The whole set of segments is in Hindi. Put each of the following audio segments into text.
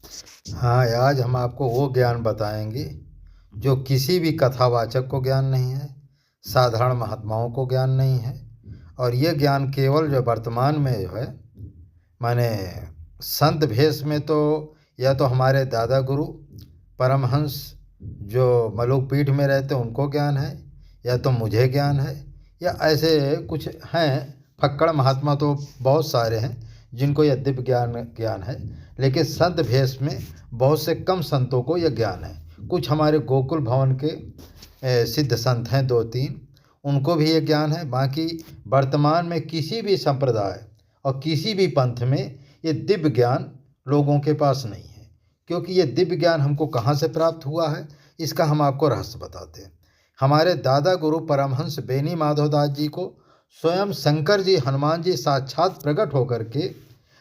हाँ, आज हम आपको वो ज्ञान बताएंगे जो किसी भी कथावाचक को ज्ञान नहीं है, साधारण महात्माओं को ज्ञान नहीं है। और ये ज्ञान केवल जो वर्तमान में जो है, माने संत भेष में तो या तो हमारे दादा गुरु परमहंस जो मलुक पीठ में रहते हैं उनको ज्ञान है, या तो मुझे ज्ञान है, या ऐसे कुछ हैं फक्कड़ महात्मा तो बहुत सारे हैं जिनको यह दिव्य ज्ञान है। लेकिन संत भेष में बहुत से कम संतों को यह ज्ञान है। कुछ हमारे गोकुल भवन के सिद्ध संत हैं, 2-3, उनको भी ये ज्ञान है। बाकी वर्तमान में किसी भी संप्रदाय और किसी भी पंथ में ये दिव्य ज्ञान लोगों के पास नहीं है। क्योंकि ये दिव्य ज्ञान हमको कहाँ से प्राप्त हुआ है, इसका हम आपको रहस्य बताते हैं। हमारे दादा गुरु परमहंस बेनी माधवदास जी को स्वयं शंकर जी, हनुमान जी साक्षात प्रकट होकर के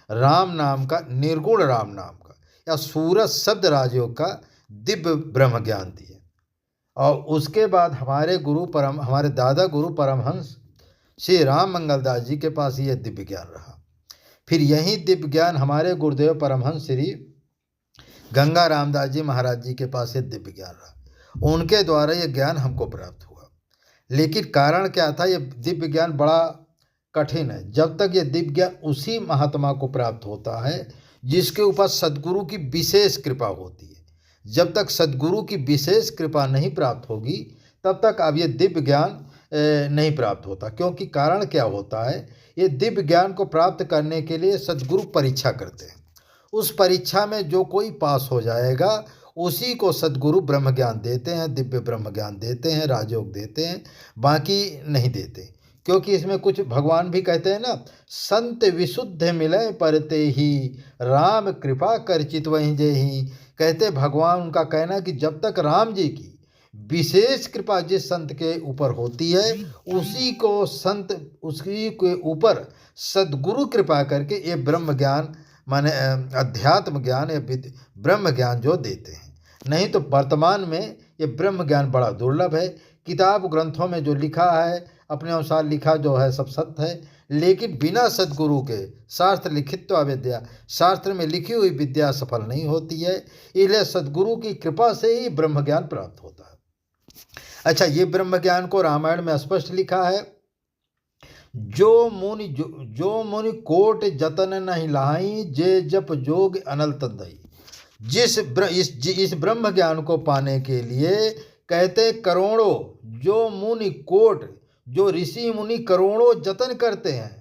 राम नाम का, निर्गुण राम नाम का या सूरज शब्द राजयोग का दिव्य ब्रह्म ज्ञान दिए। और उसके बाद हमारे दादा गुरु परमहंस श्री राम मंगलदास जी के पास यह दिव्य ज्ञान रहा। फिर यही दिव्य ज्ञान हमारे गुरुदेव परमहंस श्री गंगा रामदास जी महाराज जी के पास ये दिव्य ज्ञान रहा। उनके द्वारा ये ज्ञान हमको प्राप्त हुआ। लेकिन कारण क्या था, ये दिव्य ज्ञान बड़ा कठिन है। जब तक ये दिव्य ज्ञान उसी महात्मा को प्राप्त होता है जिसके ऊपर सद्गुरु की विशेष कृपा होती है। जब तक सद्गुरु की विशेष कृपा नहीं प्राप्त होगी तब तक अब ये दिव्य ज्ञान नहीं प्राप्त होता। क्योंकि कारण क्या होता है, ये दिव्य ज्ञान को प्राप्त करने के लिए सद्गुरु परीक्षा करते हैं। उस परीक्षा में जो कोई पास हो जाएगा उसी को सद्गुरु ब्रह्म ज्ञान देते हैं, दिव्य ब्रह्म ज्ञान देते हैं, राजयोग देते हैं, बाकी नहीं देते। क्योंकि इसमें कुछ भगवान भी कहते हैं ना, संत विशुद्ध मिले परते ही, राम कृपा कर चितवहीं जेहि। कहते भगवान, उनका कहना कि जब तक राम जी की विशेष कृपा जिस संत के ऊपर होती है उसी के ऊपर सद्गुरु कृपा करके ये ब्रह्म ज्ञान, माने अध्यात्म ज्ञान या ब्रह्म ज्ञान जो देते हैं। नहीं तो वर्तमान में ये ब्रह्म ज्ञान बड़ा दुर्लभ है। किताब ग्रंथों में जो लिखा है, अपने अनुसार लिखा जो है सब सत्य है, लेकिन बिना सद्गुरु के शास्त्र लिखित तो अविद्या, शास्त्र में लिखी हुई विद्या सफल नहीं होती है। इसलिए सद्गुरु की कृपा से ही ब्रह्म ज्ञान प्राप्त होता है। अच्छा, ये ब्रह्म ज्ञान को रामायण में स्पष्ट लिखा है, जो मुनि कोट जतन नहीं लाही, जे जप जोग अनल तंदई। इस ब्रह्म ज्ञान को पाने के लिए कहते करोड़ों, जो मुनि कोट, जो ऋषि मुनि करोड़ों जतन करते हैं,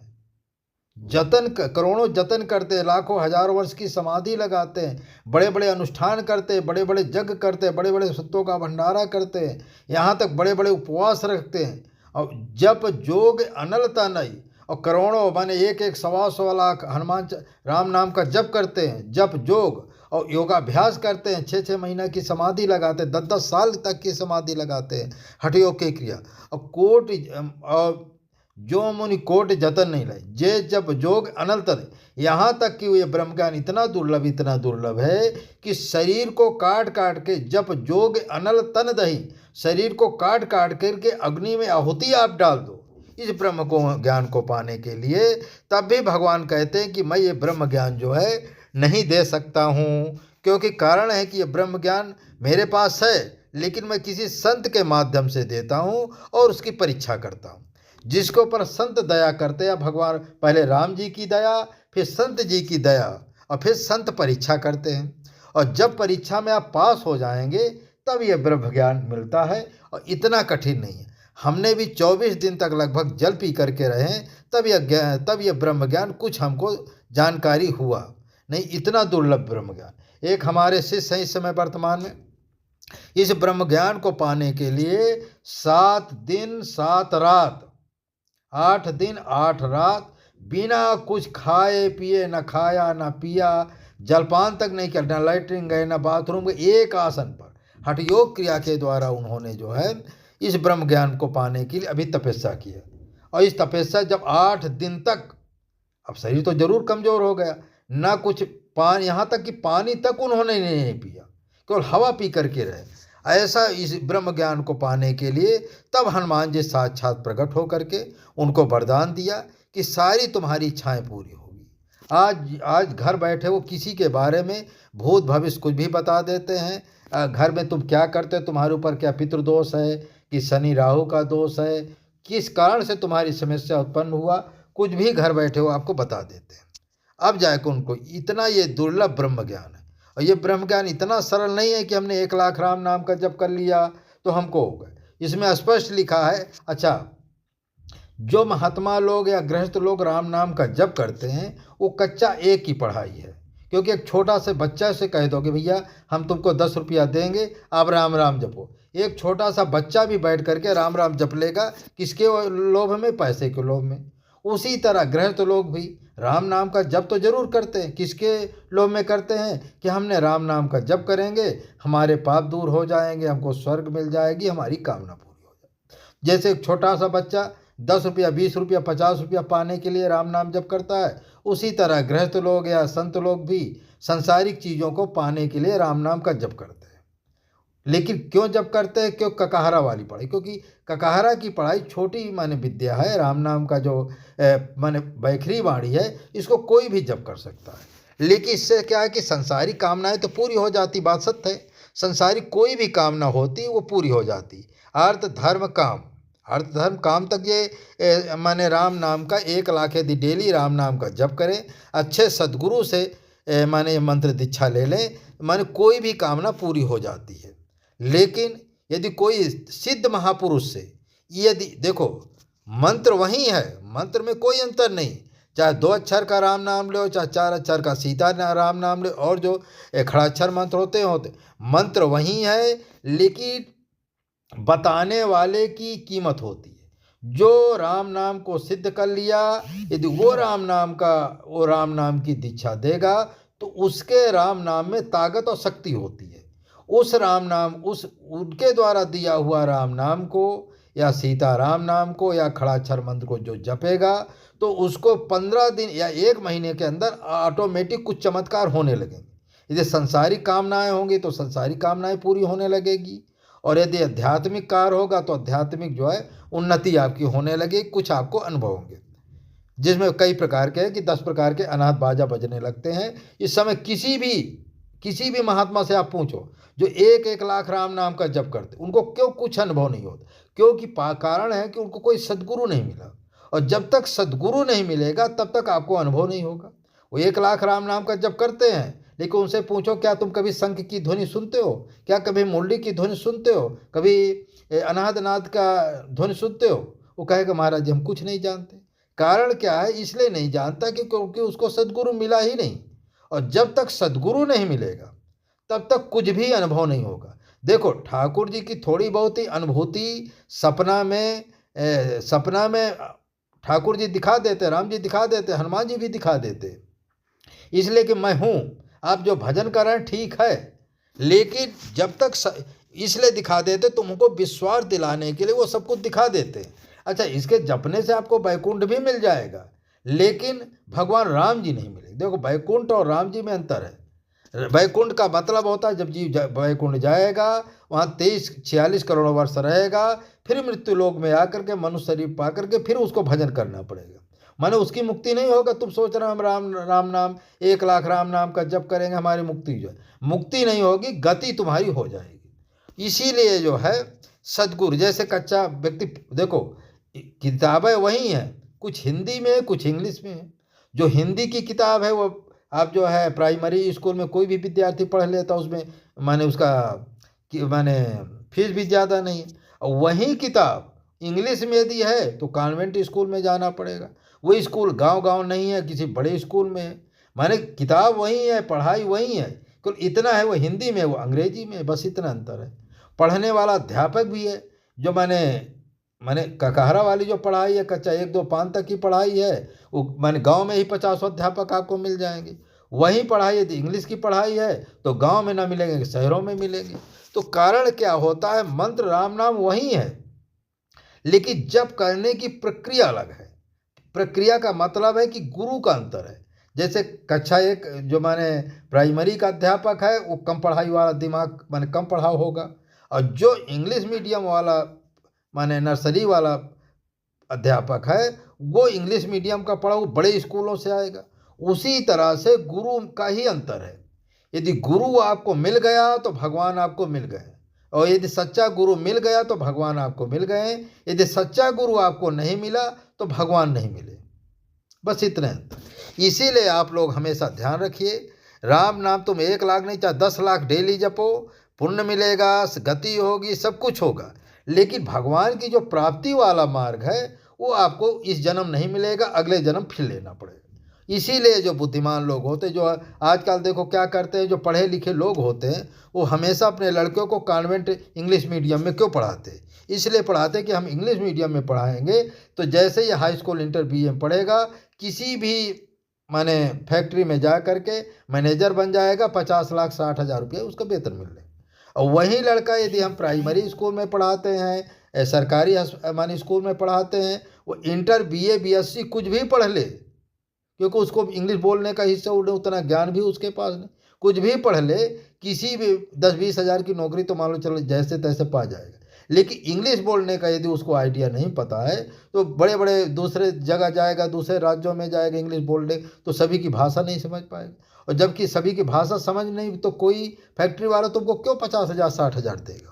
करोड़ों जतन करते हैं, लाखों हजारों वर्ष की समाधि लगाते हैं, बड़े बड़े अनुष्ठान करते हैं, बड़े बड़े यज्ञ करते हैं, बड़े बड़े सत्यों का भंडारा करते हैं, यहाँ तक बड़े बड़े उपवास रखते हैं। और जप जोग अनलता नहीं, और करोड़ों माने 1-1 सवा लाख हनुमान राम नाम का जप करते हैं, जप जोग और योगाभ्यास करते हैं, 6-6 महीना की समाधि लगाते हैं, 10-10 साल तक की समाधि लगाते हैं, हठयोग की क्रिया। और जो मुनि कोट जतन नहीं लाए, जे जप जोग अनल तद। यहाँ तक कि ये ब्रह्म ज्ञान इतना दुर्लभ है कि शरीर को काट के जप जोग अनल तन दही, शरीर को काट करके अग्नि में आहुति आप डाल दो इस ब्रह्म को ज्ञान को पाने के लिए। तब भी भगवान कहते हैं कि मैं ये ब्रह्म ज्ञान जो है नहीं दे सकता हूँ। क्योंकि कारण है कि ये ब्रह्म ज्ञान मेरे पास है, लेकिन मैं किसी संत के माध्यम से देता हूँ और उसकी परीक्षा करता हूँ। जिसके ऊपर संत दया करते हैं, भगवान पहले राम जी की दया, फिर संत जी की दया, और फिर संत परीक्षा करते हैं। और जब परीक्षा में आप पास हो जाएंगे तब यह ब्रह्म ज्ञान मिलता है। और इतना कठिन नहीं है। हमने भी 24 दिन तक लगभग जल पी करके रहे, तब यह ब्रह्म ज्ञान कुछ हमको जानकारी हुआ। नहीं, इतना दुर्लभ ब्रह्म ज्ञान। एक हमारे शिष्य हैं इस समय वर्तमान में, इस ब्रह्म ज्ञान को पाने के लिए 7 दिन 7 रात, 8 दिन 8 रात बिना कुछ खाए पिए, न खाया न पिया, जलपान तक नहीं किया, न लैट्रिन गए न बाथरूम गए, एक आसन पर हठयोग क्रिया के द्वारा उन्होंने जो है इस ब्रह्म ज्ञान को पाने के लिए अभी तपस्या की है। और इस तपस्या जब 8 दिन तक, अब शरीर तो जरूर कमजोर हो गया, ना कुछ पानी, यहाँ तक कि पानी तक उन्होंने नहीं पिया, केवल हवा पी करके रहे। ऐसा इस ब्रह्म ज्ञान को पाने के लिए तब हनुमान जी साक्षात प्रकट हो करके उनको वरदान दिया कि सारी तुम्हारी इच्छाएं पूरी होगी। आज आज घर बैठे वो किसी के बारे में भूत भविष्य कुछ भी बता देते हैं। घर में तुम क्या करते हो, तुम्हारे ऊपर क्या पितृदोष है कि शनि राहु का दोष है, किस कारण से तुम्हारी समस्या उत्पन्न हुआ, कुछ भी घर बैठे हो आपको बता देते हैं। अब जाके उनको इतना ये दुर्लभ ब्रह्म ज्ञान है, और ये ब्रह्म ज्ञान इतना सरल नहीं है कि हमने 1 लाख राम नाम का जप कर लिया तो हमको हो गए। इसमें स्पष्ट लिखा है। अच्छा, जो महात्मा लोग या गृहस्थ लोग राम नाम का जप करते हैं वो कच्चा एक की पढ़ाई है, क्योंकि एक छोटा से बच्चा से कह दो कि भैया हम तुमको 10 रुपया देंगे, आप राम राम जपो, एक छोटा सा बच्चा भी बैठ करके राम राम जप लेगा। किसके लोभ में? पैसे के लोभ में। उसी तरह गृहस्थ लोग भी राम नाम का जप तो जरूर करते हैं। किसके लोभ में करते हैं? कि हमने राम नाम का जप करेंगे, हमारे पाप दूर हो जाएंगे, हमको स्वर्ग मिल जाएगी, हमारी कामना पूरी हो जाएगी। जैसे एक छोटा सा बच्चा 10 रुपया, 20 रुपया, 50 रुपया पाने के लिए राम नाम जप करता है, उसी तरह गृहस्थ लोग या संत लोग भी संसारिक चीज़ों को पाने के लिए राम नाम का जप करते हैं। लेकिन क्यों जप करते हैं? क्यों? ककाहरा वाली पढ़ाई, क्योंकि ककाहरा की पढ़ाई छोटी माने विद्या है। राम नाम का जो माने बैखरी वाणी है, इसको कोई भी जप कर सकता है। लेकिन इससे क्या है कि संसारिक कामनाएं तो पूरी हो जाती, बात सत्य है। संसारिक कोई भी कामना होती वो पूरी हो जाती। अर्थ धर्म काम, अर्थ धर्म काम तक ये माने राम नाम का 1 लाख यदि डेली राम नाम का जप करें, अच्छे सदगुरु से माने मंत्र दीक्षा ले लें, माने कोई भी कामना पूरी हो जाती है। लेकिन यदि कोई सिद्ध महापुरुष से, यदि देखो मंत्र वही है, मंत्र में कोई अंतर नहीं, चाहे 2 अक्षर का राम नाम लो, चाहे 4 अक्षर का सीता राम नाम लो, और जो खड़ाक्षर मंत्र होते मंत्र वही है, लेकिन बताने वाले की कीमत होती है। जो राम नाम को सिद्ध कर लिया, यदि वो राम नाम की दीक्षा देगा तो उसके राम नाम में ताकत और शक्ति होती है। उस राम नाम, उस उनके द्वारा दिया हुआ राम नाम को या सीता राम नाम को या खड़ाक्षर मंत्र को जो जपेगा, तो उसको 15 दिन या 1 महीने के अंदर ऑटोमेटिक कुछ चमत्कार होने लगेंगे। यदि संसारिक कामनाएं होंगी तो संसारिक कामनाएं पूरी होने लगेगी, और यदि आध्यात्मिक कार्य होगा तो आध्यात्मिक जो है उन्नति आपकी होने लगेगी। कुछ आपको अनुभव होंगे, जिसमें कई प्रकार के हैं कि 10 प्रकार के अनाथ बाजा बजने लगते हैं। इस समय किसी भी महात्मा से आप पूछो जो 1 लाख राम नाम का जप करते, उनको क्यों कुछ अनुभव नहीं होता? क्योंकि कारण है कि उनको कोई सदगुरु नहीं मिला, और जब तक सदगुरु नहीं मिलेगा तब तक आपको अनुभव नहीं होगा। वो 1 लाख राम नाम का जप करते हैं, लेकिन उनसे पूछो क्या तुम कभी शंख की ध्वनि सुनते हो, क्या कभी मुरली की ध्वनि सुनते हो, कभी अनाद का ध्वनि सुनते हो? वो कहेगा महाराज जी हम कुछ नहीं जानते। कारण क्या है? इसलिए नहीं जानता कि क्योंकि उसको सदगुरु मिला ही नहीं, और जब तक सदगुरु नहीं मिलेगा तब तक कुछ भी अनुभव नहीं होगा। देखो ठाकुर जी की थोड़ी बहुत ही अनुभूति सपना में ठाकुर जी दिखा देते, राम जी दिखा देते, हनुमान जी भी दिखा देते, इसलिए कि मैं हूँ, आप जो भजन कर रहे हैं ठीक है, लेकिन जब तक इसलिए दिखा देते तुमको विश्वास दिलाने के लिए वो सब कुछ दिखा देते। अच्छा, इसके जपने से आपको वैकुंठ भी मिल जाएगा, लेकिन भगवान राम जी नहीं मिलेंगे। देखो वैकुंठ और राम जी में अंतर है। वैकुंठ का मतलब होता है जब जीव वैकुंठ जाएगा, वहाँ 46 करोड़ वर्ष रहेगा, फिर मृत्यु लोक में आकर के मनुष्य शरीर पा करके फिर उसको भजन करना पड़ेगा। माने उसकी मुक्ति नहीं होगा। तुम सोच रहे हो हम राम नाम 1 लाख राम नाम का जप करेंगे हमारी मुक्ति जो है, मुक्ति नहीं होगी, गति तुम्हारी हो जाएगी। इसीलिए जो है सदगुरु जैसे कच्चा व्यक्ति, देखो किताबें वही हैं, कुछ हिंदी में है, कुछ इंग्लिश में है। जो हिंदी की किताब है वो आप जो है प्राइमरी स्कूल में कोई भी विद्यार्थी पढ़ लेता, उसमें माने उसका माने फीस भी ज़्यादा नहीं है। और वही किताब इंग्लिश में यदि है तो कॉन्वेंट स्कूल में जाना पड़ेगा। वो स्कूल गांव नहीं है, किसी बड़े स्कूल में है। माने किताब वही है, पढ़ाई वही है, कुल इतना है वो हिंदी में, वो अंग्रेजी में, बस इतना अंतर है। पढ़ने वाला अध्यापक भी है, जो माने ककाहरा वाली जो पढ़ाई है, कच्चा 1 2 5 तक की पढ़ाई है, वो माने गांव में ही 50 अध्यापक आपको मिल जाएंगे। वही पढ़ाई यदि इंग्लिश की पढ़ाई है तो गांव में ना मिलेंगे, शहरों में मिलेंगे। तो कारण क्या होता है? मंत्र राम नाम वही है, लेकिन जप करने की प्रक्रिया अलग है। प्रक्रिया का मतलब है कि गुरु का अंतर है। जैसे कक्षा 1 जो माने प्राइमरी का अध्यापक है वो कम पढ़ाई वाला दिमाग माने कम पढ़ाओ होगा, और जो इंग्लिश मीडियम वाला माने नर्सरी वाला अध्यापक है वो इंग्लिश मीडियम का पढ़ा, वो बड़े स्कूलों से आएगा, उसी तरह से गुरु का ही अंतर है। यदि गुरु आपको मिल गया तो भगवान आपको मिल गए, और यदि सच्चा गुरु मिल गया तो भगवान आपको मिल गए। यदि सच्चा गुरु आपको नहीं मिला तो भगवान नहीं मिले। बस इतने अंतर। इसीलिए आप लोग हमेशा ध्यान रखिए, राम नाम तुम 1 लाख नहीं चाहे 10 लाख डेली जपो, पुण्य मिलेगा, गति होगी, सब कुछ होगा, लेकिन भगवान की जो प्राप्ति वाला मार्ग है वो आपको इस जन्म नहीं मिलेगा, अगले जन्म फिर लेना पड़ेगा। इसीलिए जो बुद्धिमान लोग होते, जो आजकल देखो क्या करते हैं, जो पढ़े लिखे लोग होते हैं वो हमेशा अपने लड़कियों को कॉन्वेंट इंग्लिश मीडियम में क्यों पढ़ाते हैं? इसलिए पढ़ाते हैं कि हम इंग्लिश मीडियम में पढ़ाएंगे तो जैसे ही हाई स्कूल इंटर बीए में पढ़ेगा, किसी भी माने फैक्ट्री में जा करके मैनेजर बन जाएगा, 50 लाख 60 हज़ार रुपये उसका वेतन मिल रहे। और वही लड़का यदि हम प्राइमरी स्कूल में पढ़ाते हैं, सरकारी माने स्कूल में पढ़ाते हैं, वो इंटर बीए बीएससी कुछ भी पढ़ ले, क्योंकि उसको इंग्लिश बोलने का हिस्सा उतना ज्ञान भी उसके पास नहीं, कुछ भी पढ़ ले, किसी भी 10-20 हज़ार की नौकरी तो मान लो चलो जैसे तैसे पा जाएगा, लेकिन इंग्लिश बोलने का यदि उसको आइडिया नहीं पता है तो बड़े बड़े दूसरे जगह जाएगा, दूसरे राज्यों में जाएगा, इंग्लिश बोलने तो सभी की भाषा नहीं समझ पाएगा। और जबकि सभी की भाषा समझ नहीं तो कोई फैक्ट्री वाला तुमको क्यों 50,000 60,000 देगा?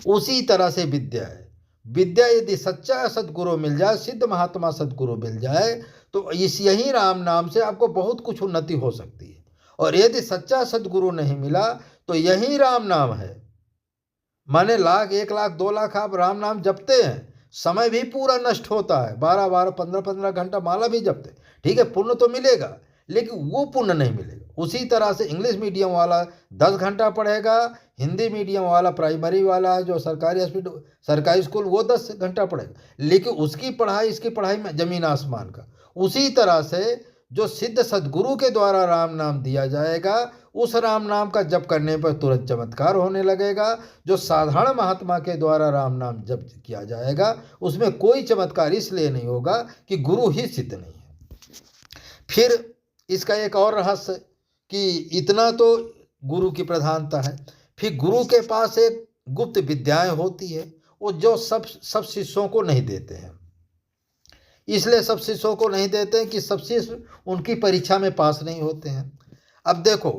उसी तरह से विद्या है। विद्या यदि सच्चा सदगुरु मिल जाए, सिद्ध महात्मा सदगुरु मिल जाए, तो इस यही राम नाम से आपको बहुत कुछ उन्नति हो सकती है। और यदि सच्चा सदगुरु नहीं मिला तो यही राम नाम है। माने 1 लाख 2 लाख आप राम नाम जपते हैं, समय भी पूरा नष्ट होता है, 12-12 15-15 घंटा माला भी जपते, ठीक है, पुण्य तो मिलेगा, लेकिन वो पुण्य नहीं मिलेगा। उसी तरह से इंग्लिश मीडियम वाला 10 घंटा पढ़ेगा, हिंदी मीडियम वाला प्राइमरी वाला जो सरकारी हॉस्पिटल सरकारी स्कूल वो 10 घंटा पढ़ेगा, लेकिन उसकी पढ़ाई इसकी पढ़ाई में ज़मीन आसमान का। उसी तरह से जो सिद्ध सदगुरु के द्वारा राम नाम दिया जाएगा, उस राम नाम का जप करने पर तुरंत चमत्कार होने लगेगा। जो साधारण महात्मा के द्वारा राम नाम जप किया जाएगा उसमें कोई चमत्कार इसलिए नहीं होगा कि गुरु ही सिद्ध नहीं है। फिर इसका एक और रहस्य कि इतना तो गुरु की प्रधानता है, फिर गुरु के पास एक गुप्त विद्याएं होती है, वो जो सब शिष्यों को नहीं देते हैं। इसलिए सब शिष्यों को नहीं देते हैं कि सब शिष्य उनकी परीक्षा में पास नहीं होते हैं। अब देखो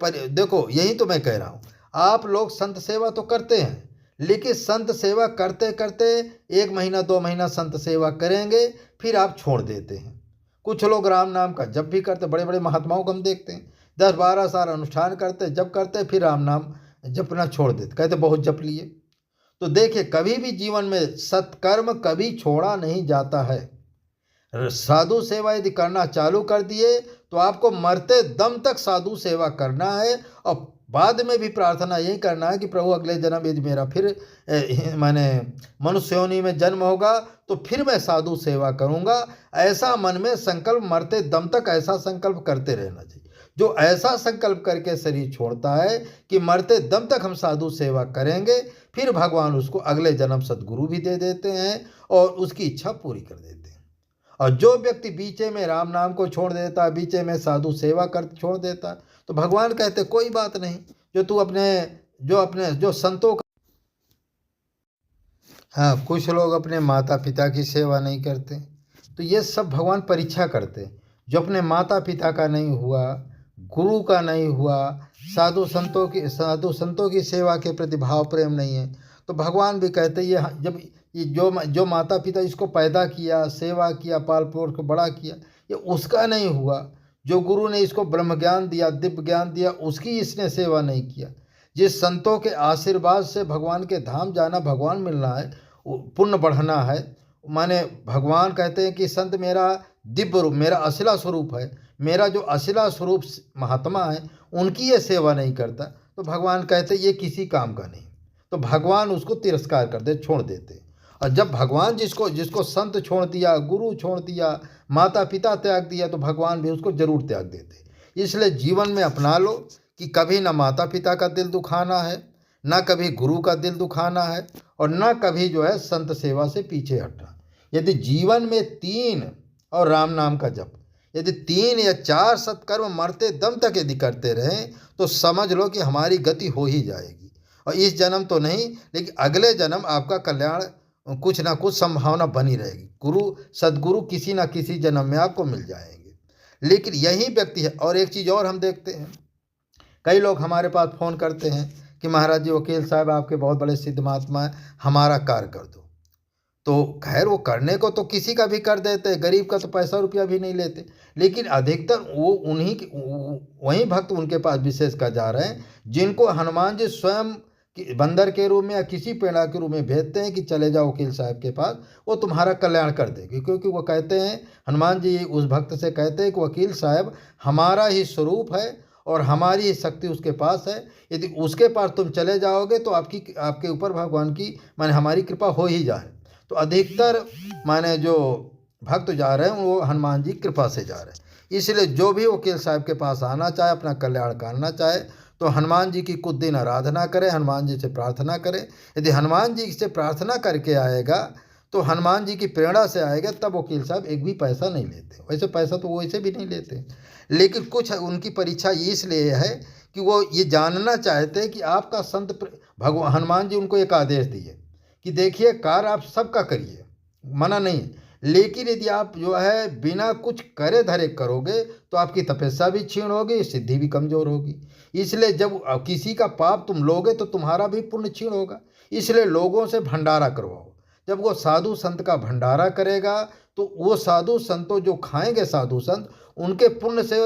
देखो यही तो मैं कह रहा हूँ, आप लोग संत सेवा तो करते हैं, लेकिन संत सेवा करते करते 1 महीना 2 महीना संत सेवा करेंगे, फिर आप छोड़ देते हैं। कुछ लोग राम नाम का जप भी करते, बड़े बड़े महात्माओं को हम देखते हैं 10-12 साल अनुष्ठान करते, जप करते, फिर राम नाम जपना छोड़ देते, कहते बहुत जप लिए। तो देखिए कभी भी जीवन में सत्कर्म कभी छोड़ा नहीं जाता है। साधु सेवा यदि करना चालू कर दिए तो आपको मरते दम तक साधु सेवा करना है, और बाद में भी प्रार्थना यही करना है कि प्रभु अगले जन्म यदि मेरा फिर माने मनुष्य योनि में जन्म होगा तो फिर मैं साधु सेवा करूंगा। ऐसा मन में संकल्प मरते दम तक ऐसा संकल्प करते रहना चाहिए। जो ऐसा संकल्प करके शरीर छोड़ता है कि मरते दम तक हम साधु सेवा करेंगे, फिर भगवान उसको अगले जन्म सदगुरु भी दे देते हैं और उसकी इच्छा पूरी कर देते हैं। और जो व्यक्ति बीचे में राम नाम को छोड़ देता है, बीचे में साधु सेवा कर छोड़ देता है, तो भगवान कहते कोई बात नहीं, जो तू जो संतों का। हाँ, कुछ लोग अपने माता पिता की सेवा नहीं करते, तो ये सब भगवान परीक्षा करते। जो अपने माता पिता का नहीं हुआ, गुरु का नहीं हुआ, साधु संतों की सेवा के प्रति भाव प्रेम नहीं है, तो भगवान भी कहते ये जब ये जो माता पिता इसको पैदा किया, सेवा किया, पाल पोस को बड़ा किया, ये उसका नहीं हुआ। जो गुरु ने इसको ब्रह्म ज्ञान दिया, दिव्य ज्ञान दिया, उसकी इसने सेवा नहीं किया। जिस संतों के आशीर्वाद से भगवान के धाम जाना, भगवान मिलना है, पुण्य बढ़ना है, माने भगवान कहते हैं कि संत मेरा दिव्य रूप, मेरा असला स्वरूप है, मेरा जो असला स्वरूप महात्मा है उनकी ये सेवा नहीं करता, तो भगवान कहते ये किसी काम का नहीं, तो भगवान उसको तिरस्कार कर दे, छोड़ देते। और जब भगवान जिसको संत छोड़ दिया, गुरु छोड़ दिया, माता पिता त्याग दिया, तो भगवान भी उसको जरूर त्याग देते। इसलिए जीवन में अपना लो कि कभी ना माता पिता का दिल दुखाना है, ना कभी गुरु का दिल दुखाना है, और ना कभी जो है संत सेवा से पीछे हटना। यदि जीवन में 3 और राम नाम का जप, यदि 3 या 4 सत्कर्म मरते दम तक यदि करते रहें तो समझ लो कि हमारी गति हो ही जाएगी। और इस जन्म तो नहीं, लेकिन अगले जन्म आपका कल्याण कुछ ना कुछ संभावना बनी रहेगी। सदगुरु किसी ना किसी जन्म में आपको मिल जाएंगे। लेकिन यही व्यक्ति है। और एक चीज़ और हम देखते हैं, कई लोग हमारे पास फ़ोन करते हैं कि महाराज जी वकील साहब आपके बहुत बड़े सिद्ध महात्मा हैं, हमारा कार्य कर दो। तो खैर वो करने को तो किसी का भी कर देते, गरीब का तो पैसा रुपया भी नहीं लेते, लेकिन अधिकतर वो वही भक्त उनके पास विशेष कर जा रहे हैं जिनको हनुमान जी स्वयं बंदर के रूप में या किसी पेड़ा के रूप में भेजते हैं कि चले जाओ वकील साहब के पास, वो तुम्हारा कल्याण कर देंगे। क्योंकि वो कहते हैं, हनुमान जी उस भक्त से कहते हैं कि वकील साहब हमारा ही स्वरूप है और हमारी ही शक्ति उसके पास है, यदि उसके पास तुम चले जाओगे तो आपके ऊपर भगवान की माने हमारी कृपा हो ही जाए। तो अधिकतर माने जो भक्त जा रहे हैं वो हनुमान जी कृपा से जा रहे हैं। इसलिए जो भी वकील साहब के पास आना चाहे, अपना कल्याण करना चाहे, तो हनुमान जी की कुछ दिन आराधना करें, हनुमान जी से प्रार्थना करें। यदि हनुमान जी से प्रार्थना करके आएगा तो हनुमान जी की प्रेरणा से आएगा, तब वकील साहब एक भी पैसा नहीं लेते। वैसे पैसा तो वो वैसे भी नहीं लेते, लेकिन कुछ उनकी परीक्षा इसलिए है कि वो ये जानना चाहते हैं कि आपका संत भगवान हनुमान जी उनको एक आदेश दिए कि देखिए कार्य आप सबका करिए, मना नहीं है, लेकिन यदि आप जो है बिना कुछ करे धरे करोगे तो आपकी तपस्या भी क्षीण होगी, सिद्धि भी कमजोर होगी। इसलिए जब किसी का पाप तुम लोगे तो तुम्हारा भी पुण्य क्षीण होगा। इसलिए लोगों से भंडारा करवाओ। जब वो साधु संत का भंडारा करेगा तो वो साधु संतों जो खाएंगे साधु संत, उनके पुण्य से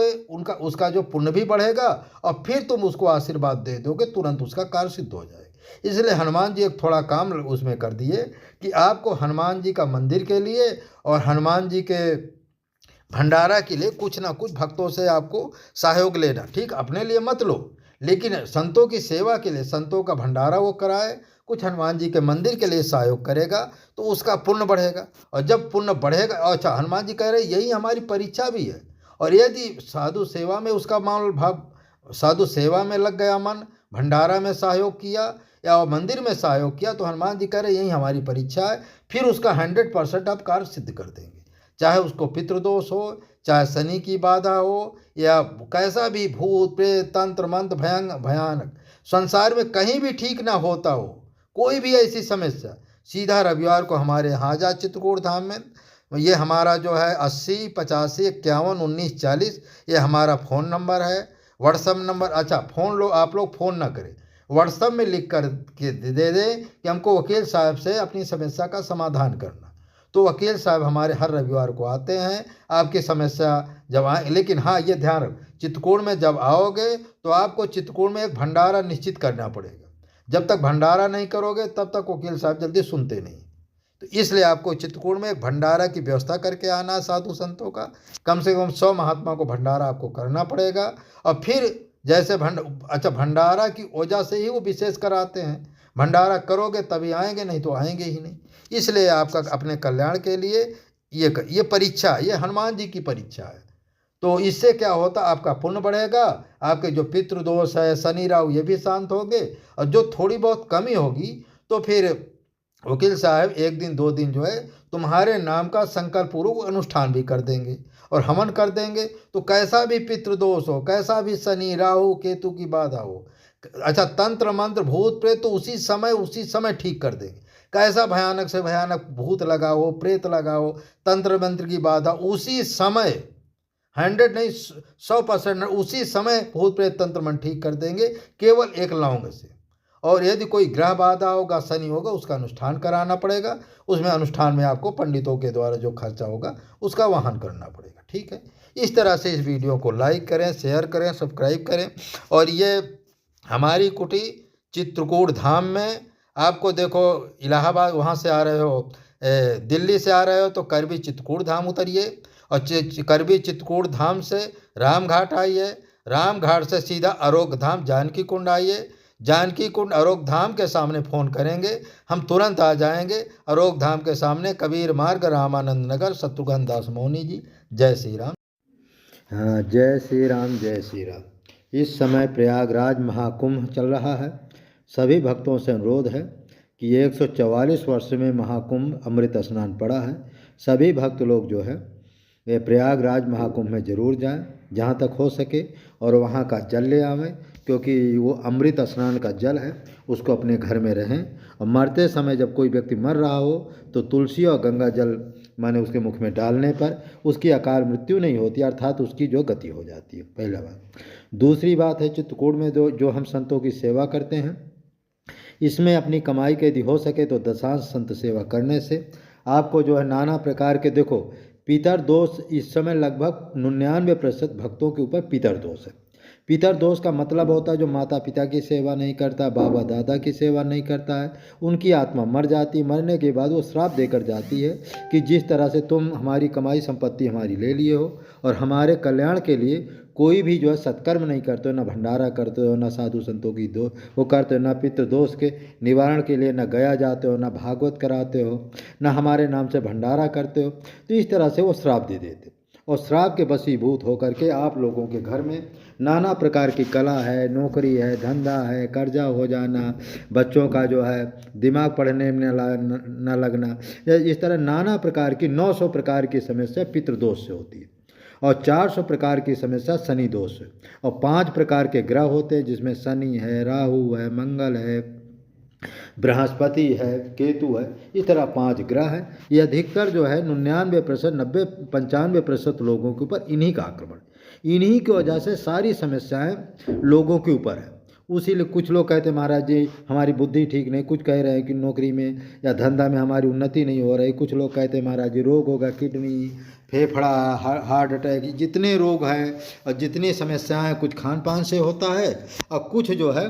उसका जो पुण्य भी बढ़ेगा और फिर तुम उसको आशीर्वाद दे दोगे, तुरंत उसका कार्य सिद्ध हो जाएगा। इसलिए हनुमान जी एक थोड़ा काम उसमें कर दिए कि आपको हनुमान जी का मंदिर के लिए और हनुमान जी के भंडारा के लिए कुछ ना कुछ भक्तों से आपको सहयोग लेना। ठीक, अपने लिए मत लो, लेकिन संतों की सेवा के लिए संतों का भंडारा वो कराए, कुछ हनुमान जी के मंदिर के लिए सहयोग करेगा तो उसका पुण्य बढ़ेगा। और जब पुण्य बढ़ेगा, अच्छा हनुमान जी कह रहे यही हमारी परीक्षा भी है। और यदि साधु सेवा में उसका मान भाव, साधु सेवा में लग गया मन, भंडारा में सहयोग किया या मंदिर में सहयोग किया, तो हनुमान जी कह रहे यही हमारी परीक्षा है, फिर उसका 100% आप कार्य सिद्ध कर देंगे। चाहे उसको पितृदोष हो, चाहे शनि की बाधा हो, या कैसा भी भूत प्रेत तंत्र मंत्र भयानक संसार में कहीं भी ठीक ना होता हो, कोई भी ऐसी समस्या, सीधा रविवार को हमारे यहाँ जा चित्रकूट धाम में। ये हमारा जो है 80 85 51 19 40 ये हमारा फ़ोन नंबर है, व्हाट्सअप नंबर। अच्छा फ़ोन लो, आप लोग फ़ोन ना करें, व्हाट्सअप में लिख कर के दे दें कि हमको वकील साहब से अपनी समस्या का समाधान करना। तो वकील साहब हमारे हर रविवार को आते हैं आपकी समस्या जब आए। लेकिन हाँ ये ध्यान रखो, चित्रकूट में जब आओगे तो आपको चित्रकूट में एक भंडारा निश्चित करना पड़ेगा। जब तक भंडारा नहीं करोगे तब तक वकील साहब जल्दी सुनते नहीं। तो इसलिए आपको चित्रकूट में एक भंडारा की व्यवस्था करके आना है साधु संतों का, कम से कम 100 महात्मा को भंडारा आपको करना पड़ेगा। और फिर जैसे भंडारा की वजह से ही वो विशेष कराते हैं, भंडारा करोगे तभी आएंगे, नहीं तो आएंगे ही नहीं। इसलिए आपका अपने कल्याण के लिए ये परीक्षा, ये हनुमान जी की परीक्षा है। तो इससे क्या होता, आपका पुण्य बढ़ेगा, आपके जो पितृदोष है शनि राहु ये भी शांत होंगे, और जो थोड़ी बहुत कमी होगी तो फिर वकील साहब 1 दिन 2 दिन जो है तुम्हारे नाम का संकल्प पूर्वक अनुष्ठान भी कर देंगे और हवन कर देंगे। तो कैसा भी पितृदोष हो, कैसा भी शनि राहु केतु की बाधा हो, अच्छा तंत्र मंत्र भूत प्रेत तो उसी समय ठीक कर देंगे। कैसा भयानक से भयानक भूत लगा हो, प्रेत लगा हो, तंत्र मंत्र की बाधा उसी समय 100 नहीं 100% उसी समय भूत प्रेत तंत्र मंत्र ठीक कर देंगे, केवल एक लौंग से। और यदि कोई ग्रह बाधा होगा, शनि होगा, उसका अनुष्ठान कराना पड़ेगा। उसमें अनुष्ठान में आपको पंडितों के द्वारा जो खर्चा होगा उसका वहन करना पड़ेगा। ठीक है, इस तरह से इस वीडियो को लाइक करें, शेयर करें, सब्सक्राइब करें। और ये हमारी कुटी चित्रकूट धाम में आपको देखो, इलाहाबाद वहाँ से आ रहे हो, दिल्ली से आ रहे हो तो करबी चित्रकूट धाम उतरिए, और करबी चित्रकूट धाम से रामघाट आइए, रामघाट से सीधा आरोग्य धाम जानकी कुंड आइए, जानकी कुंड आरोग्य धाम के सामने फ़ोन करेंगे, हम तुरंत आ जाएंगे। आरोग्य धाम के सामने कबीर मार्ग, रामानंद नगर, शत्रुघ्न दास मौनी जी। जय श्री राम। हाँ, जय श्री राम, जय श्री राम। इस समय प्रयागराज महाकुंभ चल रहा है। सभी भक्तों से अनुरोध है कि 144 वर्ष में महाकुंभ अमृत स्नान पड़ा है। सभी भक्त लोग जो है वे प्रयागराज महाकुंभ में जरूर जाएं, जहाँ तक हो सके, और वहाँ का जल ले आवें, क्योंकि वो अमृत स्नान का जल है, उसको अपने घर में रहें। और मरते समय जब कोई व्यक्ति मर रहा हो तो तुलसी और गंगा जल माने उसके मुख में डालने पर उसकी अकाल मृत्यु नहीं होती, अर्थात उसकी जो गति हो जाती है, पहला बात। दूसरी बात है चित्रकूट में जो हम संतों की सेवा करते हैं, इसमें अपनी कमाई के यदि हो सके तो दशांश संत सेवा करने से आपको जो है नाना प्रकार के, देखो पितर दोष इस समय लगभग 99% भक्तों के ऊपर पितर दोष है। पितर दोष का मतलब होता है जो माता पिता की सेवा नहीं करता, बाबा दादा की सेवा नहीं करता है, उनकी आत्मा मर जाती, मरने के बाद वो श्राप देकर जाती है कि जिस तरह से तुम हमारी कमाई संपत्ति हमारी ले लिए हो और हमारे कल्याण के लिए कोई भी जो है सत्कर्म नहीं करते हो, ना भंडारा करते हो, ना साधु संतों की वो करते हो, ना पितृ दोष के निवारण के लिए ना गया जाते हो, ना भागवत कराते हो, ना हमारे नाम से भंडारा करते हो, तो इस तरह से वो श्राप दे देते। और श्राप के वशीभूत होकर के आप लोगों के घर में नाना प्रकार की कला है, नौकरी है, धंधा है, कर्जा हो जाना, बच्चों का जो है दिमाग पढ़ने में न लगना, इस तरह नाना प्रकार की 900 प्रकार की समस्या पितृदोष से होती है। और 400 प्रकार की समस्या शनि दोष है। और 5 प्रकार के ग्रह होते हैं जिसमें शनि है, राहु है, मंगल है, बृहस्पति है, केतु है, इस तरह 5 ग्रह हैं। ये अधिकतर जो है 99%, 95% लोगों के ऊपर इन्हीं का आक्रमण, इन्हीं की वजह से सारी समस्याएं लोगों के ऊपर है। उसीलिए कुछ लोग कहते हैं महाराज जी हमारी बुद्धि ठीक नहीं, कुछ कह रहे हैं कि नौकरी में या धंधा में हमारी उन्नति नहीं हो रही, कुछ लोग कहते हैं महाराज जी रोग होगा, किडनी, फेफड़ा, हार्ट अटैक, जितने रोग हैं और जितनी समस्याएं कुछ खान पान से होता है और कुछ जो है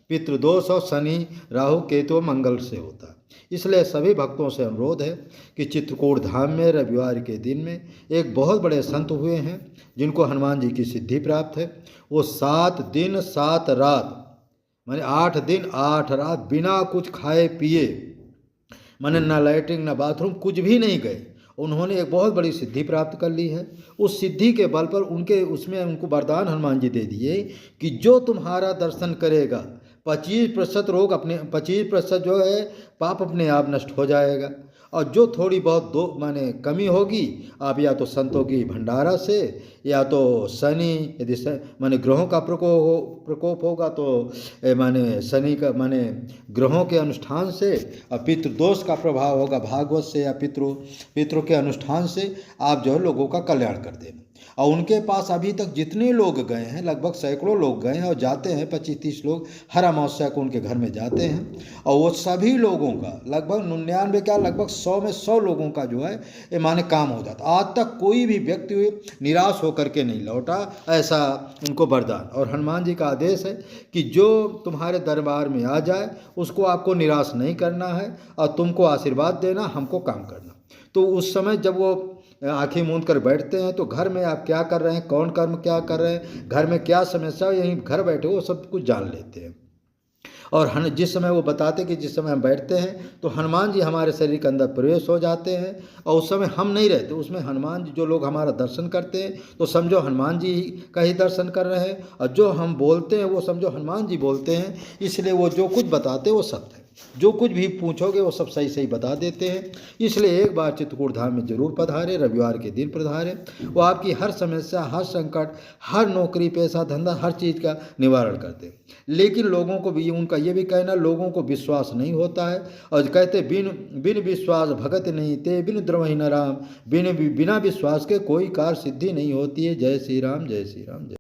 पितृदोष और शनि, राहु, केतु, मंगल से होता है। इसलिए सभी भक्तों से अनुरोध है कि चित्रकूट धाम में रविवार के दिन में एक बहुत बड़े संत हुए हैं जिनको हनुमान जी की सिद्धि प्राप्त है। वो 7 दिन 7 रात माने 8 दिन 8 रात बिना कुछ खाए पिए, माने ना लैट्रिन ना बाथरूम कुछ भी नहीं गए, उन्होंने एक बहुत बड़ी सिद्धि प्राप्त कर ली है। उस सिद्धि के बल पर उनको वरदान हनुमान जी दे दिए कि जो तुम्हारा दर्शन करेगा 25% रोग अपने 25% जो है पाप अपने आप नष्ट हो जाएगा, और जो थोड़ी बहुत माने कमी होगी आप या तो संतों की भंडारा से या तो शनि यदि माने ग्रहों का प्रकोप होगा तो माने शनि का माने ग्रहों के अनुष्ठान से, और पितृदोष का प्रभाव होगा भागवत से या पितरों के अनुष्ठान से आप जो है लोगों का कल्याण कर देना। और उनके पास अभी तक जितने लोग गए हैं लगभग सैकड़ों लोग गए हैं और जाते हैं, 25-30 लोग हर अमावस्या को उनके घर में जाते हैं, और वो सभी लोगों का लगभग 99 क्या लगभग 100 में 100 लोगों का जो है ये माने काम हो जाता। आज तक कोई भी व्यक्ति निराश होकर के नहीं लौटा, ऐसा उनको वरदान। और हनुमान जी का आदेश है कि जो तुम्हारे दरबार में आ जाए उसको आपको निराश नहीं करना है और तुमको आशीर्वाद देना, हमको काम करना। तो उस समय जब वो आंखें मूंद कर बैठते हैं तो घर में आप क्या कर रहे हैं, कौन कर्म क्या कर रहे हैं, घर में क्या समस्या, यहीं घर बैठे वो सब कुछ जान लेते हैं। और जिस समय वो बताते कि जिस समय हम बैठते हैं तो हनुमान जी हमारे शरीर के अंदर प्रवेश हो जाते हैं, और उस समय हम नहीं रहते, उसमें हनुमान जी जो लोग हमारा दर्शन करते हैं तो समझो हनुमान जी का ही दर्शन कर रहे हैं, और जो हम बोलते हैं वो समझो हनुमान जी बोलते हैं। इसलिए वो जो कुछ बताते हैं वो सत्य है, जो कुछ भी पूछोगे वो सब सही सही बता देते हैं। इसलिए एक बार चित्रकूट धाम में जरूर पधारे, रविवार के दिन पधारे। वो आपकी हर समस्या, हर संकट, हर नौकरी पेशा धंधा हर चीज़ का निवारण करते हैं। लेकिन लोगों को भी उनका ये भी कहना, लोगों को विश्वास नहीं होता है और कहते बिन विश्वास भगत नहीं ते, बिन द्रवहि न राम, बिना विश्वास के कोई कार्य सिद्धि नहीं होती है। जय श्री राम, जय श्री राम, जय।